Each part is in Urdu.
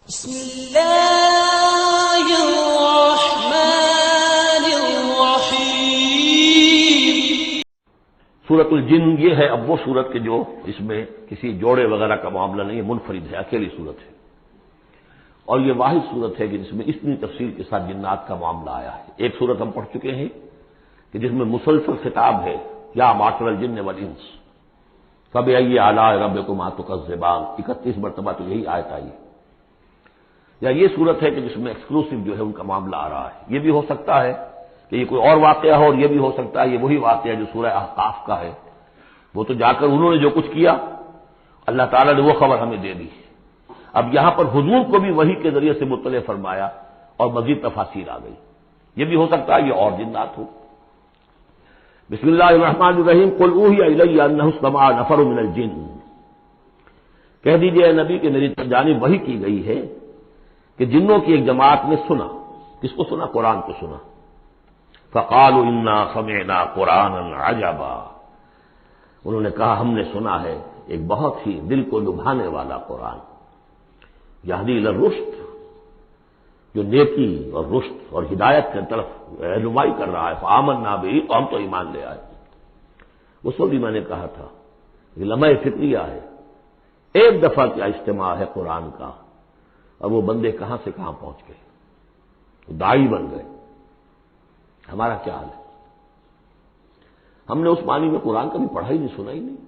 بسم اللہ الرحمن الرحیم۔ سورۃ الجن یہ ہے اب وہ سورت کے جو اس میں کسی جوڑے وغیرہ کا معاملہ نہیں ہے، منفرد ہے، اکیلی سورت ہے، اور یہ واحد سورت ہے کہ جس میں اتنی تفصیل کے ساتھ جنات کا معاملہ آیا ہے۔ ایک سورت ہم پڑھ چکے ہیں کہ جس میں مسلسل خطاب ہے، یا معاشر الجن والانس فبأي آلاء ربكما تكذبان، 31 مرتبہ تو یہی آیت آئی۔ یا یہ صورت ہے کہ جس میں ایکسکلوسیو جو ہے ان کا معاملہ آ رہا ہے۔ یہ بھی ہو سکتا ہے کہ یہ کوئی اور واقعہ ہو، اور یہ بھی ہو سکتا ہے یہ وہی واقعہ جو سورہ احقاف کا ہے، وہ تو جا کر انہوں نے جو کچھ کیا اللہ تعالیٰ نے وہ خبر ہمیں دے دی۔ اب یہاں پر حضور کو بھی وحی کے ذریعے سے مطلع فرمایا اور مزید تفاصیل آ گئی۔ یہ بھی ہو سکتا ہے یہ اور جنات ہو۔ بسم اللہ الرحمن الرحیم۔ قل اوحی الی انہ استمع نفر من الجن، کہہ دیجئے اے نبی کہ میری جانب وحی کی گئی ہے کہ جنوں کی ایک جماعت نے سنا۔ کس کو سنا؟ قرآن کو سنا۔ فقالوا انا سمعنا قرآنا عجبا، انہوں نے کہا ہم نے سنا ہے ایک بہت ہی دل کو لبھانے والا قرآن، یہدی الی الرشد، جو نیکی اور رشد اور ہدایت کی طرف رہنمائی کر رہا ہے۔ فآمنا بہ، تو ہم تو ایمان لے آئے۔ اس وقت بھی میں نے کہا تھا یہ لمحہ فکریہ ہے، ایک دفعہ کیا اجتماع ہے قرآن کا، اور وہ بندے کہاں سے کہاں پہنچ گئے، داعی بن گئے۔ ہمارا کیا حال ہے؟ ہم نے اس معنی میں قرآن کبھی پڑھا ہی نہیں، سنا ہی نہیں۔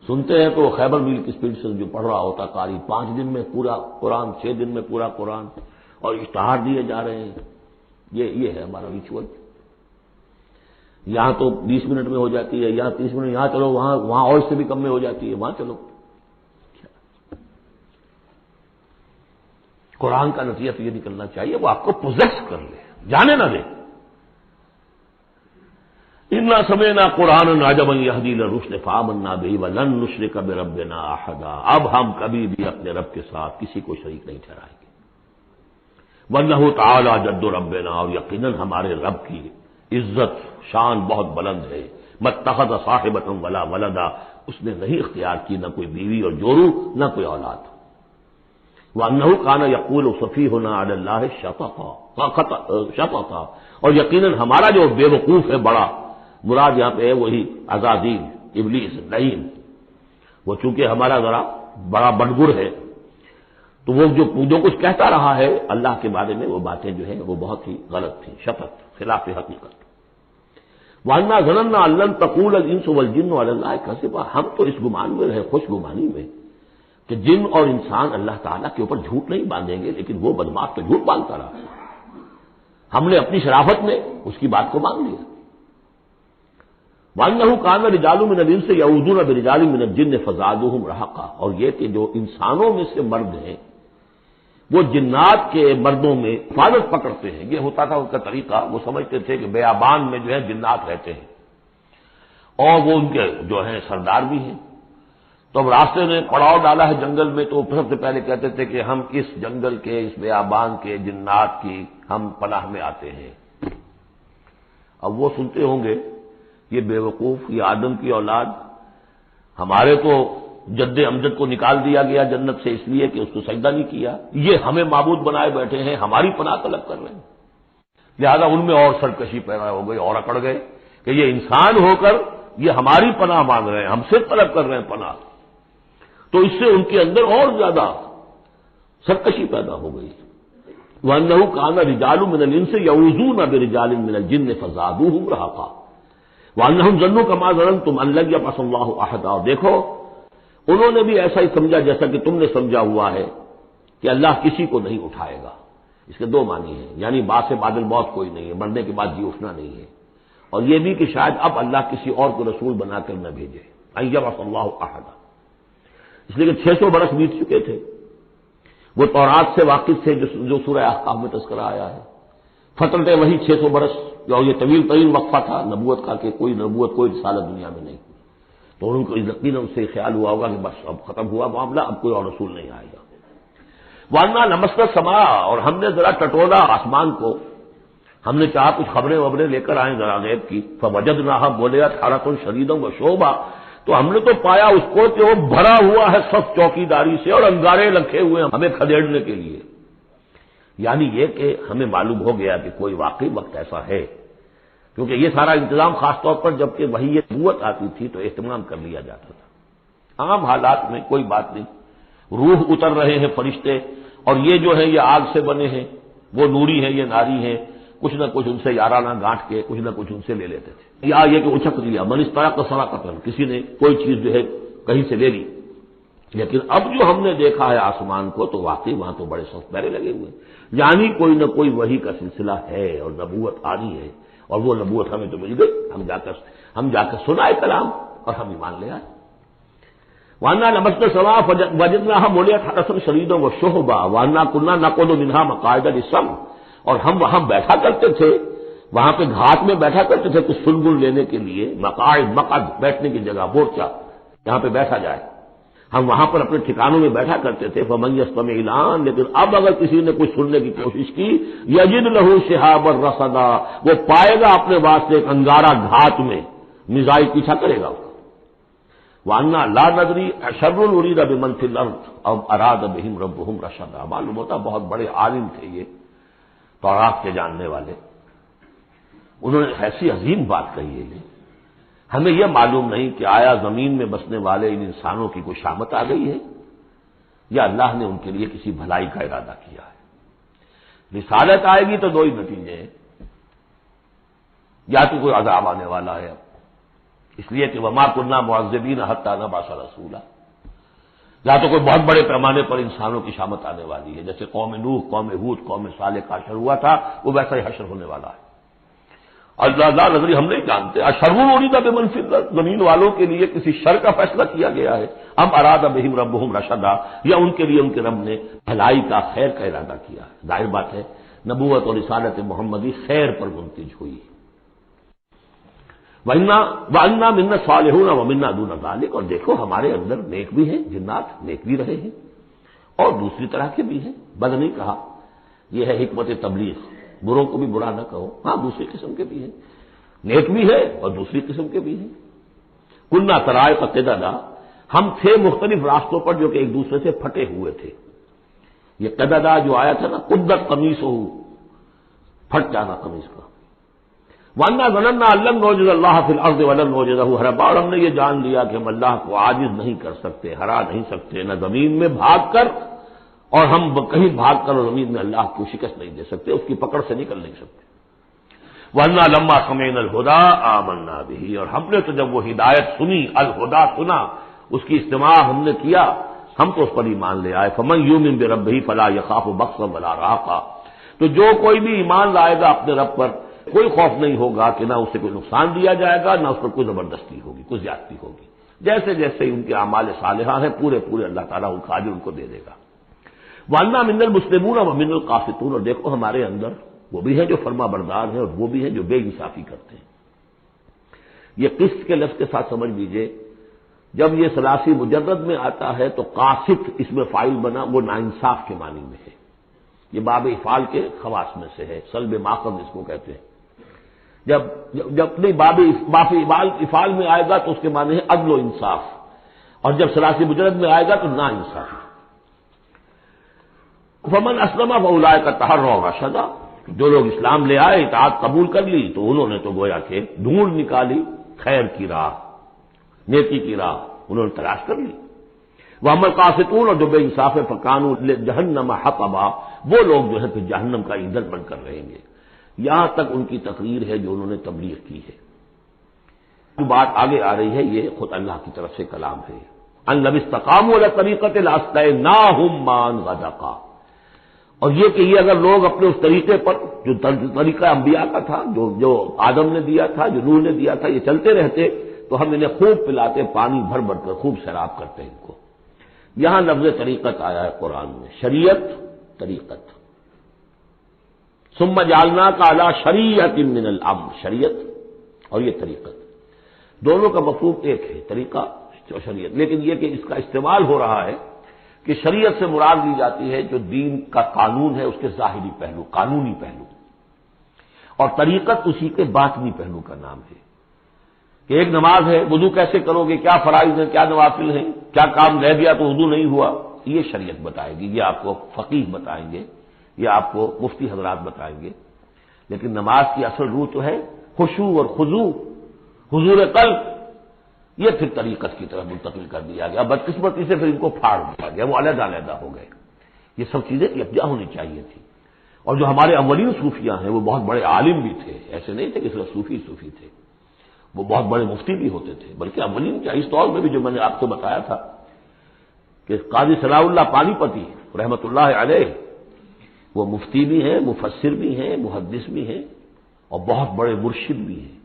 سنتے ہیں تو خیبر میل کی سپیڈ سے جو پڑھ رہا ہوتا قاری، 5 دن میں پورا قرآن، 6 دن میں پورا قرآن، اور اشتہار دیے جا رہے ہیں۔ یہ ہے ہمارا ریچول۔ یہاں تو 20 منٹ میں ہو جاتی ہے، یہاں 30 منٹ، یہاں چلو وہاں اور اس سے بھی کم میں ہو جاتی ہے، وہاں چلو۔ قرآن کا نتیجہ تو یہ نکلنا چاہیے وہ آپ کو پوزیس کر لے، جانے نہ دے۔ انا سمعنا قرآنا عجبا یہدی الی الرشد فآمنا بہ ولن نشرک بربنا احدا، اب ہم کبھی بھی اپنے رب کے ساتھ کسی کو شریک نہیں ٹھہرائیں گے۔ وانہ تعالی جد ربنا، اور یقیناً ہمارے رب کی عزت شان بہت بلند ہے۔ ما اتخذ صاحبۃ ولا ولدا، اس نے نہیں اختیار کی نہ کوئی بیوی اور جورو، نہ کوئی اولاد۔ وَأَنَّهُ كَانَ يَقُولُ سَفِيهُنَا عَلَى اللَّهِ شَطَطًا، اور یقیناً ہمارا جو بے وقوف ہے بڑا، مراد یہاں پہ ہے وہی عزازیل، ابلیس، لعین، وہ چونکہ ہمارا ذرا بڑا بڑگر ہے، تو وہ جو کچھ کہتا رہا ہے اللہ کے بارے میں، وہ باتیں جو ہیں وہ بہت ہی غلط تھیں، شطط، خلاف حقیقت۔ وَأَنَّا ظَنَنَّا أَن لَّن تَقُولَ الْإِنسُ وَالْجِنُّ عَلَى اللَّهِ كَذِبًا، ہم تو اس گمان میں رہے، خوش گمانی میں، کہ جن اور انسان اللہ تعالیٰ کے اوپر جھوٹ نہیں باندھیں گے، لیکن وہ بدماش تو جھوٹ باندھتا رہا۔ ہم نے اپنی شرافت میں اس کی بات کو مان لیا۔ وَأَنَّهُ كَانَ رِجَالٌ مِّنَ الْإِنسِ يَعُوذُونَ بِرِجَالٍ مِّنَ الْجِنِّ فَزَادُوهُمْ رَهَقًا، اور یہ کہ جو انسانوں میں سے مرد ہیں وہ جنات کے مردوں میں حفاظت پکڑتے ہیں۔ یہ ہوتا تھا ان کا طریقہ، وہ سمجھتے تھے کہ بیابان میں جو ہے جنات رہتے ہیں، اور وہ ان کے جو ہیں سردار بھی ہیں۔ تو اب راستے نے پڑاؤ ڈالا ہے جنگل میں، تو سب سے پہلے کہتے تھے کہ ہم اس جنگل کے، اس بیابان کے جنات کی ہم پناہ میں آتے ہیں۔ اب وہ سنتے ہوں گے یہ بے وقوف، یہ آدم کی اولاد، ہمارے تو جد امجد کو نکال دیا گیا جنت سے اس لیے کہ اس کو سجدہ نہیں کیا، یہ ہمیں معبود بنائے بیٹھے ہیں، ہماری پناہ طلب کر رہے ہیں۔ لہذا ان میں اور سرکشی پیدا ہو گئی، اور اکڑ گئے کہ یہ انسان ہو کر یہ ہماری پناہ مانگ رہے ہیں، ہم سے طلب کر رہے ہیں پناہ، تو اس سے ان کے اندر اور زیادہ سرکشی پیدا ہو گئی۔ وَأَنَّهُ كَانَ رِجَالٌ مِّنَ الْإِنسِ يَعُوذُونَ بِرِجَالٍ مِّنَ الْجِنِّ فَزَادُوهُمْ رَهَقًا وَأَنَّهُمْ ظَنُّوا كَمَا ظَنَنتُمْ أَن لَّن يَبْعَثَ اللَّهُ أَحَدًا، اور دیکھو انہوں نے بھی ایسا ہی سمجھا جیسا کہ تم نے سمجھا ہوا ہے کہ اللہ کسی کو نہیں اٹھائے گا۔ اس کے دو معنی ہیں، یعنی بعد سے بعد الموت کوئی نہیں ہے، مرنے کے بعد جی اٹھنا نہیں ہے، اور یہ بھی کہ شاید اب اللہ کسی اور کو رسول بنا کر نہ بھیجے، أن يبعث الله أحدا، اس لیے کہ 600 برس بیت چکے تھے۔ وہ تورات سے واقف تھے جو سورہ احقاف میں تذکرہ آیا ہے، فترت وہی 600 برس، اور یہ طویل ترین وقفہ تھا نبوت کا کہ کوئی نبوت، کوئی رسالت دنیا میں نہیں، تو ان کو یقیناً اس سے خیال ہوا ہوگا کہ بس اب ختم ہوا معاملہ، اب کوئی اور رسول نہیں آئے گا۔ وَأَنَّا لَمَسْنَا السَّمَاءَ، اور ہم نے ذرا ٹٹولا آسمان کو، ہم نے چاہا کچھ خبریں وبریں لے کر آئیں ذرا غیب کی، فَوَجَدْنَاهَا مُلِئَتْ حَرَسًا شَدِيدًا وَشُهُبًا، تو ہم نے تو پایا اس کو کہ وہ بھرا ہوا ہے سخت چوکیداری سے اور انگارے رکھے ہوئے ہیں ہمیں کھدیڑنے کے لیے. یعنی یہ کہ ہمیں معلوم ہو گیا کہ کوئی واقعی وقت ایسا ہے، کیونکہ یہ سارا انتظام خاص طور پر جبکہ وحی نبوت آتی تھی تو اہتمام کر لیا جاتا تھا. عام حالات میں کوئی بات نہیں، روح اتر رہے ہیں فرشتے، اور یہ جو ہے یہ آگ سے بنے ہیں، وہ نوری ہیں یہ ناری ہیں، کچھ نہ کچھ ان سے یارانہ گانٹ کے کچھ نہ کچھ ان سے لے لیتے تھے. یا یہ کہ اچک لیا من اس طرح کا سرا قتل، کسی نے کوئی چیز جو ہے کہیں سے لے لی. لیکن اب جو ہم نے دیکھا ہے آسمان کو تو واقعی وہاں تو بڑے سخت پہرے لگے ہوئے ہیں، یعنی کوئی نہ کوئی وحی کا سلسلہ ہے اور نبوت آنی ہے، اور وہ نبوت ہمیں تو مل گئی. ہم جا کر سنائے کلام اور ہم ایمان لے آئے. وانا نمست سوا وجدنا مولت حسن شریدوں و شہبا وانا کنہ نقود منہا مقاعد للسمع، اور ہم وہاں بیٹھا کرتے تھے، وہاں پہ گھاٹ میں بیٹھا کرتے تھے کچھ سنگل لینے کے لیے، مقاعد مقعد بیٹھنے کی جگہ، مورچہ یہاں پہ بیٹھا جائے، ہم وہاں پر اپنے ٹھکانوں میں بیٹھا کرتے تھے. فمن یستمع الان، لیکن اب اگر کسی نے کچھ سننے کی کوشش کی، یجد لہ شہابا رصدا، وہ پائے گا اپنے واسطے ایک انگارہ گھات میں، میزائل پیچھا کرے گا. وانا لا ندری اشر ارید بمن فی الارض او اراد بہم ربہم رشدا. معلوم ہوتا بہت بڑے عالم تھے یہ تورات کے جاننے والے، انہوں نے ایسی عظیم بات کہی ہے یہ. ہمیں یہ معلوم نہیں کہ آیا زمین میں بسنے والے ان انسانوں کی کوئی شامت آ گئی ہے یا اللہ نے ان کے لیے کسی بھلائی کا ارادہ کیا ہے. رسالت آئے گی تو دو ہی نتیجے ہیں، یا تو کوئی عذاب آنے والا ہے اب، اس لیے کہ وما كنا معذبین حتی نبعث رسولا، یا تو کوئی بہت بڑے پیمانے پر انسانوں کی شامت آنے والی ہے، جیسے قوم نوح، قوم ہود، قوم صالح کا حشر ہوا تھا، وہ ویسا ہی حشر ہونے والا ہے. اللہ نظری ہم نہیں جانتے. اشر ارید بمن فی الارض، زمین والوں کے لیے کسی شر کا فیصلہ کیا گیا ہے، ام اراد بہم ربہم رشدا، یا ان کے لیے ان کے رب نے بھلائی کا خیر کا ارادہ کیا ہے. ظاہر بات ہے نبوت اور رسالت محمدی خیر پر منتج ہوئی. وَأَنَّا مِنَّا الصَّالِحُونَ وَمِنَّا دُونَ ذَلِكَ، اور دیکھو ہمارے اندر نیک بھی ہیں، جنات نیک بھی رہے ہیں اور دوسری طرح کے بھی ہیں. بد نہیں کہا، یہ ہے حکمت تبلیغ، بروں کو بھی برا نہ کہو. ہاں دوسری قسم کے بھی ہیں، نیک بھی ہے اور دوسری قسم کے بھی ہیں. کُنَّا طَرَائِقَ قِدَدًا، ہم تھے مختلف راستوں پر جو کہ ایک دوسرے سے پھٹے ہوئے تھے. یہ قددا جو آیا تھا نا، قدت قمیصہ، پھٹ جانا قمیص کا. وَأَنَّا ظَنَنَّا أَن لَّن نُّعْجِزَ اللَّهَ فِي الْأَرْضِ وَلَن نُّعْجِزَهُ هَرَبًا، اور ہم نے یہ جان لیا کہ ہم اللہ کو عاجز نہیں کر سکتے، ہرا نہیں سکتے، نہ زمین میں بھاگ کر، اور ہم کہیں بھاگ کر اور زمین میں اللہ کو شکست نہیں دے سکتے، اس کی پکڑ سے نکل نہیں سکتے. وَأَنَّا لَمَّا سَمِعْنَا الْهُدَىٰ آمَنَّا بِهِ، اور ہم نے تو جب وہ ہدایت سنی، الہدا سنا، اس کی استماع ہم نے کیا، ہم تو اس پر ایمان لے آئے. فَمَن يُؤْمِن بِرَبِّهِ فَلَا يَخَافُ بَخْسًا وَلَا رَهَقًا، تو جو کوئی بھی ایمان لائے گا اپنے رب پر، کوئی خوف نہیں ہوگا کہ نہ اسے کوئی نقصان دیا جائے گا، نہ اس پر کوئی زبردستی ہوگی، کوئی زیادتی ہوگی. جیسے جیسے ان کے اعمال صالحہ ہیں پورے پورے اللہ تعالیٰ ان کا اجر ان کو دے دے گا. وَأَنَّا مِنَّا الْمُسْلِمُونَ وَمِنَّا الْقَاسِطُونَ، اور دیکھو ہمارے اندر وہ بھی ہیں جو فرما بردار ہیں اور وہ بھی ہیں جو بے انصافی کرتے ہیں. یہ قسط کے لفظ کے ساتھ سمجھ لیجئے، جب یہ ثلاثی مجرد میں آتا ہے تو قاسط اس میں فاعل بنا، وہ ناانصاف کے معنی میں ہے. یہ باب افعال کے خواص میں سے ہے، سلب ماخذ اس کو کہتے ہیں. جب نہیں باب افعال میں آئے گا تو اس کے معنی ہے عدل و انصاف، اور جب ثلاثی مجرد میں آئے گا تو نا انصاف. فمن اسلم فاولئک تحروا رشدا، جو لوگ اسلام لے آئے، اطاعت قبول کر لی، تو انہوں نے تو گویا کہ ڈھونڈ نکالی خیر کی راہ، نیکی کی راہ انہوں نے تلاش کر لی. وَأَمَّا الْقَاسِطُونَ، اور جو بے انصاف ہے، فَكَانُوا لِجَهَنَّمَ حَطَبًا، وہ لوگ جو ہے پھر جہنم کا ایندھن بن کر رہیں گے. یہاں تک ان کی تقریر ہے جو انہوں نے تبلیغ کی ہے. جو بات آگے آ رہی ہے یہ خود اللہ کی طرف سے کلام ہے. أَن لَّوِ اسْتَقَامُوا عَلَى الطَّرِيقَةِ لَأَسْقَيْنَاهُم مَّاءً غَدَقًا، اور یہ کہ یہ اگر لوگ اپنے اس طریقے پر جو طریقہ انبیاء کا تھا، جو آدم نے دیا تھا، جو نوح نے دیا تھا، یہ چلتے رہتے تو ہم انہیں خوب پلاتے، پانی بھر بھر کر خوب سیراب کرتے ان کو. یہاں لفظ طریقت آیا ہے قرآن میں، شریعت طریقت. ثم جعلناک علی شریعت من الامر، شریعت اور یہ طریقت دونوں کا مفہوم ایک ہے، طریقہ اور شریعت. لیکن یہ کہ اس کا استعمال ہو رہا ہے کہ شریعت سے مراد لی جاتی ہے جو دین کا قانون ہے، اس کے ظاہری پہلو، قانونی پہلو، اور طریقت اسی کے باطنی پہلو کا نام ہے. کہ ایک نماز ہے، وضو کیسے کرو گے، کیا فرائض ہیں، کیا نوافل ہیں، کیا کام رہ گیا تو وضو نہیں ہوا، یہ شریعت بتائے گی، یہ آپ کو فقیہ بتائیں گے، یہ آپ کو مفتی حضرات بتائیں گے۔ لیکن نماز کی اصل روح تو ہے خشوع اور خضوع، حضور قلب، یہ پھر طریقت کی طرف منتقل کر دیا گیا، بدقسمتی سے پھر ان کو پھاڑ دیا گیا، وہ علیحدہ علیحدہ ہو گئے۔ یہ سب چیزیں یکجا ہونی چاہیے تھی۔ اور جو ہمارے اولین صوفیاء ہیں وہ بہت بڑے عالم بھی تھے، ایسے نہیں تھے کہ صرف صوفی تھے، وہ بہت بڑے مفتی بھی ہوتے تھے، بلکہ اولین کیا، اس دور میں بھی جو میں نے آپ کو بتایا تھا کہ قاضی صلاح اللہ پانی پتی رحمۃ اللہ علیہ، وہ مفتی بھی ہیں، مفسر بھی ہیں، محدث بھی ہیں، اور بہت بڑے مرشد بھی ہیں۔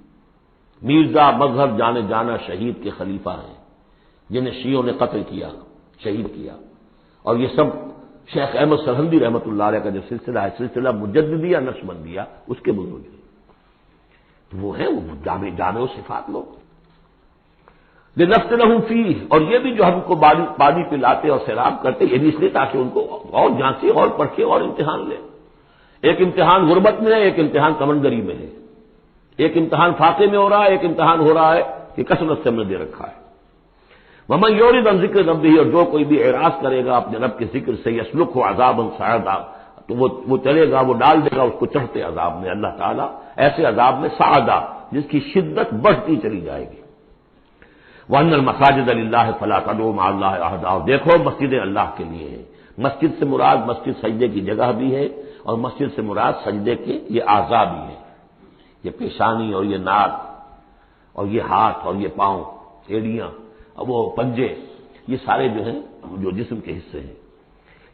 میرزا مظہر جانے جانا شہید کے خلیفہ ہیں، جنہیں شیعوں نے قتل کیا، شہید کیا، اور یہ سب شیخ احمد سرہندی رحمۃ اللہ علیہ کا جو سلسلہ ہے، سلسلہ مجددیہ نقشبندیہ، اس کے بزرگ ہیں، وہ ہیں وہ جامع و صفات لوگ۔ لنفتنہم فیہ، اور یہ بھی جو ہم کو پانی پلاتے اور سیراب کرتے، یہ بھی اس لیے تاکہ ان کو اور جانچے اور پرکھے اور امتحان لیں۔ ایک امتحان غربت میں ہے، ایک امتحان کمندگری میں ہے، ایک امتحان فاقے میں ہو رہا ہے، ایک امتحان ہو رہا ہے کہ کثرت سے ہم نے دے رکھا ہے۔ ومن یعرض عن ذکر ربہ، اور جو کوئی بھی اعراض کرے گا اپنے رب کے ذکر سے، یسلکہ عذابا صعدا، تو وہ چلے گا، وہ ڈال دے گا اس کو چڑھتے عذاب میں، اللہ تعالیٰ ایسے عذاب میں صعدا، جس کی شدت بڑھتی چلی جائے گی۔ وَأَنَّ الْمَسَاجِدَ لِلَّهِ فَلَا تَدْعُوا مَعَ اللَّهِ أَحَدًا، اور دیکھو مسجدیں اللہ کے لیے ہیں۔ مسجد سے مراد مسجد سجدے کی جگہ بھی ہے، اور مسجد سے مراد سجدے کے یہ اعضاء بھی ہیں، یہ پیشانی اور یہ ناک اور یہ ہاتھ اور یہ پاؤں، ایڑیاں اور وہ پنجے، یہ سارے جو ہیں جو جسم کے حصے ہیں،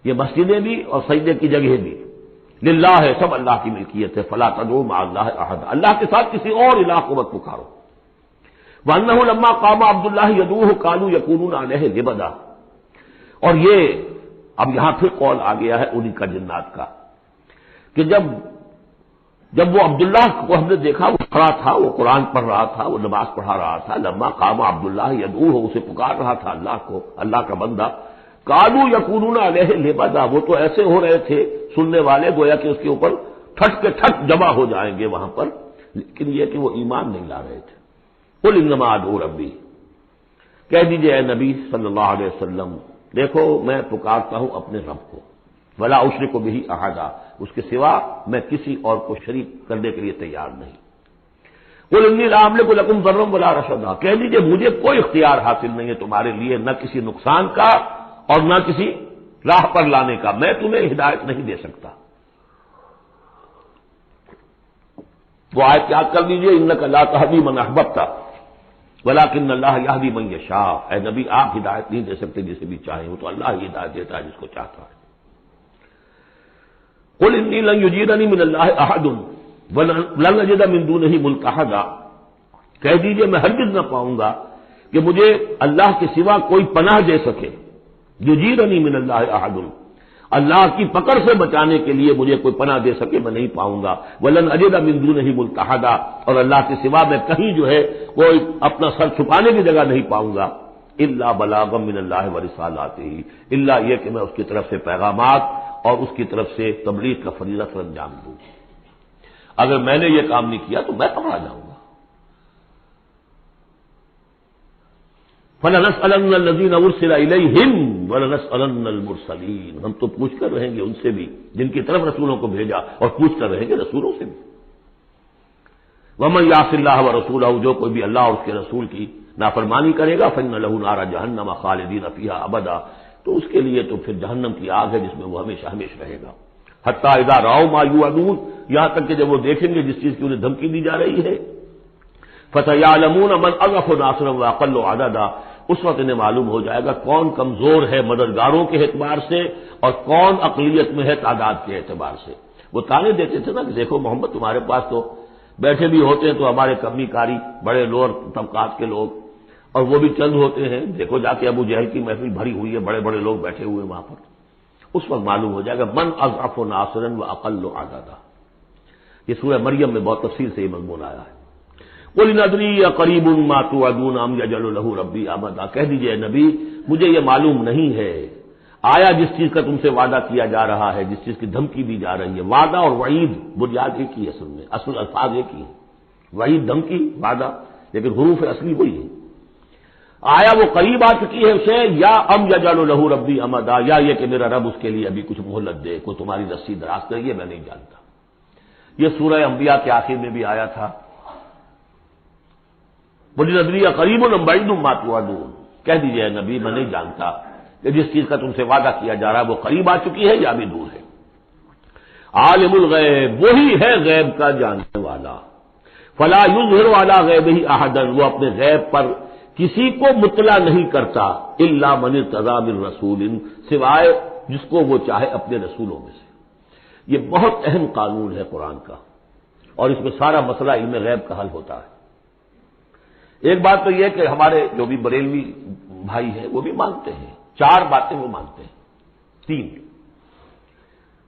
یہ مسجدیں بھی اور سجدے کی جگہ بھی للہ ہے، سب اللہ کی ملکیت ہے۔ فلا تدعوا مع اللہ احد، اللہ کے ساتھ کسی اور الہ کو مت پکارو۔ وانہ لما قام عبد اللہ یدعوہ قالوا یکونون علیہ لبدا، اور یہ اب یہاں پھر قول آ گیا ہے انہی کا جنات کا کہ جب وہ عبداللہ کو ہم نے دیکھا، وہ کھڑا تھا، وہ قرآن پڑھ رہا تھا، وہ نماز پڑھا رہا تھا، لما قام عبداللہ یدعوہ، اسے پکار رہا تھا اللہ کو، اللہ کا بندہ، قالوا یکونون علیہ لبدا، وہ تو ایسے ہو رہے تھے سننے والے گویا کہ اس کے اوپر ٹھٹ کے ٹھٹ جمع ہو جائیں گے وہاں پر، لیکن یہ کہ وہ ایمان نہیں لا رہے تھے۔ قل انما ادعو ربی، کہہ دیجئے اے نبی صلی اللہ علیہ وسلم، دیکھو میں پکارتا ہوں اپنے رب کو، ولا اشرک بہ احدا، اس کے سوا میں کسی اور کو شریک کرنے کے لیے تیار نہیں۔ قل انی لا املک لکم ضرا ولا رشدا، کہہ دیجئے مجھے کوئی اختیار حاصل نہیں ہے تمہارے لیے، نہ کسی نقصان کا اور نہ کسی راہ پر لانے کا، میں تمہیں ہدایت نہیں دے سکتا۔ وہ آیت یاد کر لیجئے، انک لا تہدی من احببت ولکن اللہ یہدی من یشاء، اے نبی آپ ہدایت نہیں دے سکتے جسے بھی چاہیں، وہ تو اللہ ہی ہدایت دیتا ہے جس کو چاہتا ہے۔ قل انی لن یجیرنی من اللہ احد ولن اجد من دونہ ملتحدا، کہہ دیجئے میں ہرگز نہ پاؤں گا کہ مجھے اللہ کے سوا کوئی پناہ دے سکے، یجیرنی من اللہ احد، اللہ کی پکڑ سے بچانے کے لیے مجھے کوئی پناہ دے سکے میں نہیں پاؤں گا، ولن اجد من دونہ ملتحدا، اور اللہ کے سوا میں کہیں جو ہے کوئی اپنا سر چھپانے کی جگہ نہیں پاؤں گا، الا بلاغا من اللہ ورسالاتہ، الا یہ کہ میں اس کی طرف سے پیغامات اور اس کی طرف سے تبلیغ کا فریضہ سر انجام دوں۔ اگر میں نے یہ کام نہیں کیا تو میں پکڑا جاؤں گا۔ فَلَنَسْأَلَنَّ الَّذِينَ أُرْسِلَ إِلَيْهِمْ وَلَنَسْأَلَنَّ الْمُرْسَلِينَ، ہم تو پوچھ کر رہیں گے ان سے بھی جن کی طرف رسولوں کو بھیجا، اور پوچھ کر رہیں گے رسولوں سے بھی۔ وَمَن يَعْصِ اللَّهَ وَرَسُولَهُ، جو کوئی بھی اللہ اور اس کے رسول کی نافرمانی کرے گا، فَإِنَّ لَهُ نَارَ جَهَنَّمَ خَالِدِينَ فِيهَا أَبَدًا، تو اس کے لیے تو پھر جہنم کی آگ ہے جس میں وہ ہمیشہ ہمیشہ رہے گا۔ حتیٰ اذا رأوا ما يوعدون، یہاں تک کہ جب وہ دیکھیں گے جس چیز کی انہیں دھمکی دی جا رہی ہے، فَسَيَعْلَمُونَ مَنْ أَضْعَفُ نَاصِرًا وَأَقَلُّ عَدَدًا، اس وقت انہیں معلوم ہو جائے گا کون کمزور ہے مددگاروں کے اعتبار سے اور کون اقلیت میں ہے تعداد کے اعتبار سے۔ وہ تانے دیتے تھے نا کہ دیکھو محمد تمہارے پاس تو بیٹھے بھی ہوتے ہیں تو ہمارے کمی کاری بڑے لوور طبقات کے لوگ، اور وہ بھی چند ہوتے ہیں، دیکھو جا کے ابو جہل کی محفل بھری ہوئی ہے، بڑے بڑے لوگ بیٹھے ہوئے ہیں وہاں پر، اس وقت معلوم ہو جائے گا من اضعف ناصرا واقل عددا۔ یہ سورہ مریم میں بہت تفصیل سے یہ مضمون آیا ہے۔ قل ان ادری اقریب ما توعدون ام یجعل له ربی امدا، کہہ دیجئے نبی مجھے یہ معلوم نہیں ہے، آیا جس چیز کا تم سے وعدہ کیا جا رہا ہے، جس چیز کی دھمکی دی جا رہی ہے، وعدہ اور وعید بنیاد ایک ہی اصل میں، اصل الفاظ ایک ہی ہے، وعید دھمکی، وعدہ لیکن حروف اصلی وہی ہے. آیا وہ قریب آ چکی ہے اسے، یا ام یجعل لہ ربی امدا، یا یہ کہ میرا رب اس کے لیے ابھی کچھ مہلت دے، کوئی تمہاری رسی دراز کرے، یہ میں نہیں جانتا. یہ سورہ انبیاء کے آخر میں بھی آیا تھا، قل ادری اقریب ام بعید ما توعدون، کہہ دیجئے اے نبی میں نہیں جانتا کہ جس چیز کا تم سے وعدہ کیا جا رہا ہے وہ قریب آ چکی ہے یا بھی دور ہے. عالم الغیب، وہی ہے غیب کا جاننے والا. فلا یظہر علی غیبہ احدا، وہ اپنے غیب پر کسی کو مطلع نہیں کرتا، الا من ارتضی من رسول، سوائے جس کو وہ چاہے اپنے رسولوں میں سے. یہ بہت اہم قانون ہے قرآن کا، اور اس میں سارا مسئلہ علم غیب کا حل ہوتا ہے. ایک بات تو یہ کہ ہمارے جو بھی بریلوی بھائی ہیں وہ بھی مانتے ہیں، 4 باتیں وہ مانتے ہیں، 3.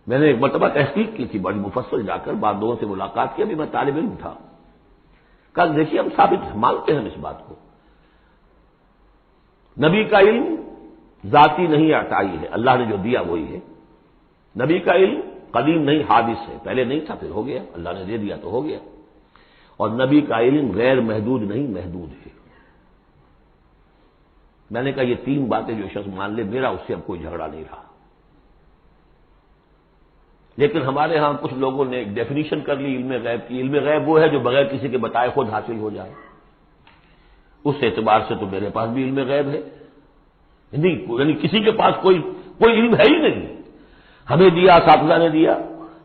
میں نے ایک مرتبہ تحقیق کی تھی بڑی مفصل، جا کر بعض لوگوں سے ملاقات کی، ابھی میں طالب علم تھا. کل دیکھیے ہم ثابت مانتے ہیں اس بات کو. نبی کا علم ذاتی نہیں عطائی ہے، اللہ نے جو دیا وہی ہے. نبی کا علم قدیم نہیں حادث ہے، پہلے نہیں تھا پھر ہو گیا، اللہ نے دے دیا تو ہو گیا. اور نبی کا علم غیر محدود نہیں محدود ہے. میں نے کہا یہ 3 باتیں جو شخص مان لے، میرا اس سے اب کوئی جھگڑا نہیں رہا. لیکن ہمارے ہاں کچھ لوگوں نے ایک ڈیفینیشن کر لی علم غیب کی. علم غیب وہ ہے جو بغیر کسی کے بتائے خود حاصل ہو جائے. اس اعتبار سے تو میرے پاس بھی علم غیب ہے نہیں، یعنی کسی کے پاس کوئی علم ہے ہی نہیں. ہمیں دیا اساتذہ نے دیا،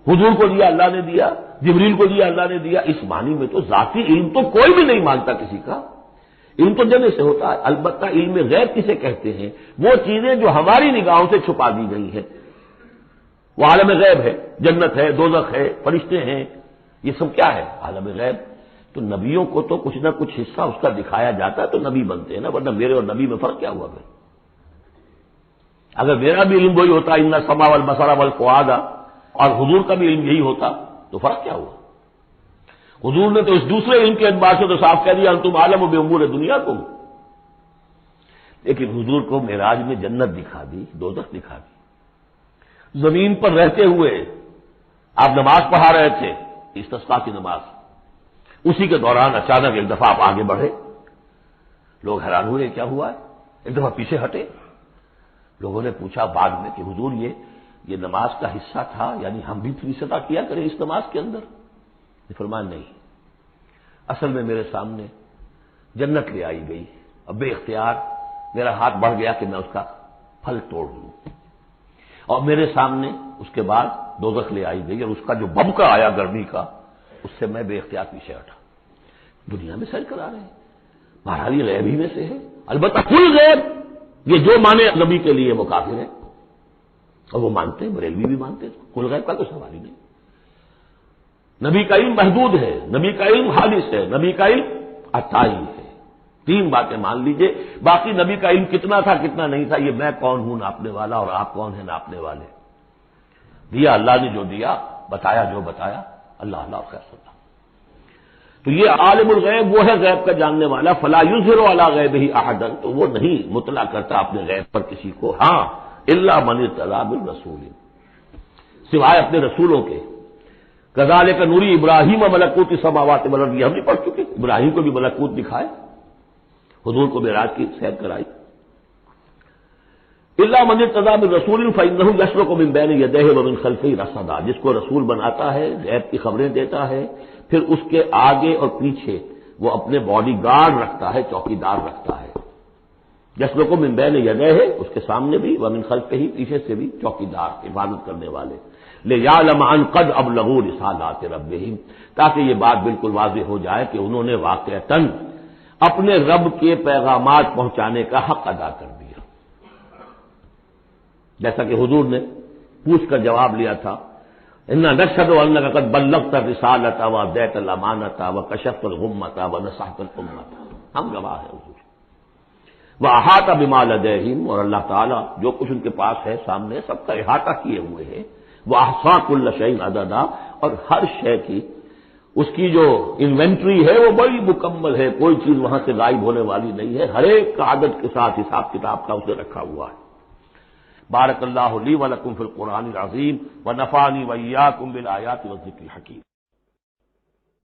حضور کو دیا اللہ نے دیا، جبریل کو دیا اللہ نے دیا. اس معنی میں تو ذاتی علم تو کوئی بھی نہیں مانتا کسی کا. علم تو جانے سے ہوتا ہے. البتہ علم غیب کسے کہتے ہیں؟ وہ چیزیں جو ہماری نگاہوں سے چھپا دی گئی ہیں، وہ عالم غیب ہے. جنت ہے، دوزخ ہے، فرشتے ہیں، یہ سب کیا ہے؟ عالم غیب. تو نبیوں کو تو کچھ نہ کچھ حصہ اس کا دکھایا جاتا ہے تو نبی بنتے ہیں نا، ورنہ میرے اور نبی میں فرق کیا ہوا پھر؟ اگر میرا بھی علم وہی ہوتا ان السمع والبصر والفؤاد، اور حضور کا بھی علم یہی ہوتا تو فرق کیا ہوا؟ حضور نے تو اس دوسرے علم کے اعتبار سے تو صاف کہہ دیا انتم عالم بامور دنیاکم. لیکن حضور کو معراج میں جنت دکھا دی، دوزخ دکھا دی. زمین پر رہتے ہوئے آپ نماز پڑھا رہے تھے، استسقاء کی نماز، اسی کے دوران اچانک ایک دفعہ آپ آگے بڑھے. لوگ حیران ہوئے کیا ہوا ہے، ایک دفعہ پیچھے ہٹے. لوگوں نے پوچھا بعد میں کہ حضور یہ نماز کا حصہ تھا، یعنی ہم بھی فریضہ ادا کیا کریں اس نماز کے اندر؟ فرمایا نہیں، اصل میں میرے سامنے جنت لے آئی گئی، اب بے اختیار میرا ہاتھ بڑھ گیا کہ میں اس کا پھل توڑ لوں، اور میرے سامنے اس کے بعد دوزخ لے آئی گئی، اور اس کا جو ببکا آیا گرمی کا، اس سے میں بے اختیار پیچھے ہٹا. دنیا میں سیر کرا رہے ہیں، بہرحال یہ غیب ہی میں سے ہے. البتہ کل غیب یہ جو مانے نبی کے لیے وہ کافر ہے، اور وہ مانتے ہیں، بریلوی بھی مانتے ہیں. کل غیب کا کوئی سوال ہی نہیں. نبی کا علم محدود ہے، نبی کا علم حادث ہے، نبی کا علم عطائی ہے. 3 باتیں مان لیجئے. باقی نبی کا علم کتنا تھا کتنا نہیں تھا، یہ میں کون ہوں ناپنے والا اور آپ کون ہیں ناپنے والے. دیا اللہ نے جو دیا، بتایا جو بتایا، اللہ اللہ خیر صلی اللہ. تو یہ عالم الغیب وہ ہے غیب کا جاننے والا. فلا یظہر علی غیبہ احدا، تو وہ نہیں مطلع کرتا اپنے غیب پر کسی کو. ہاں الا من ارتضی من رسول، سوائے اپنے رسولوں کے. کذالک نوری ابراہیم ملکوت السماوات والارض، یہ ہم نے پڑھ چکے. ابراہیم کو بھی ملکوت دکھائے، حضور کو معراج کی سیر کرائی. الا من ارتضی من رسول فانه یسلک من بین یدیہ ومن خلفہ رصدا، جس کو رسول بناتا ہے، غیب کی خبریں دیتا ہے، پھر اس کے آگے اور پیچھے وہ اپنے باڈی گارڈ رکھتا ہے، چوکیدار رکھتا ہے. یسلک من بین یدیہ، اس کے سامنے بھی، ومن خلفہ، پیچھے سے بھی چوکیدار، حفاظت کرنے والے. لیعلم ان قد ابلغوا رسالات ربہم، تاکہ یہ بات بالکل واضح ہو جائے کہ انہوں نے واقعتاً اپنے رب کے پیغامات پہنچانے کا حق ادا کر دیا. جیسا کہ حضور نے پوچھ کر جواب لیا تھا، انا نشہد انک قد بلغت الرسالۃ وادیت الامانۃ وکشفت الغمۃ ونصحت الامۃ، ہم گواہ ہیں حضور. واحاط بما لدیہم، اور اللہ تعالیٰ جو کچھ ان کے پاس ہے سامنے سب کا احاطہ کیے ہوئے ہیں. واحصا کل شیء عددا، اور ہر شے کی اس کی جو انوینٹری ہے وہ بڑی مکمل ہے، کوئی چیز وہاں سے غائب ہونے والی نہیں ہے. ہر ایک کا عدد کے ساتھ حساب کتاب کا اسے رکھا ہوا ہے. بارک اللہ لی ولکم فی القرآن العظیم ونفعنی وإیاکم بالآیات والذکر الحکیم.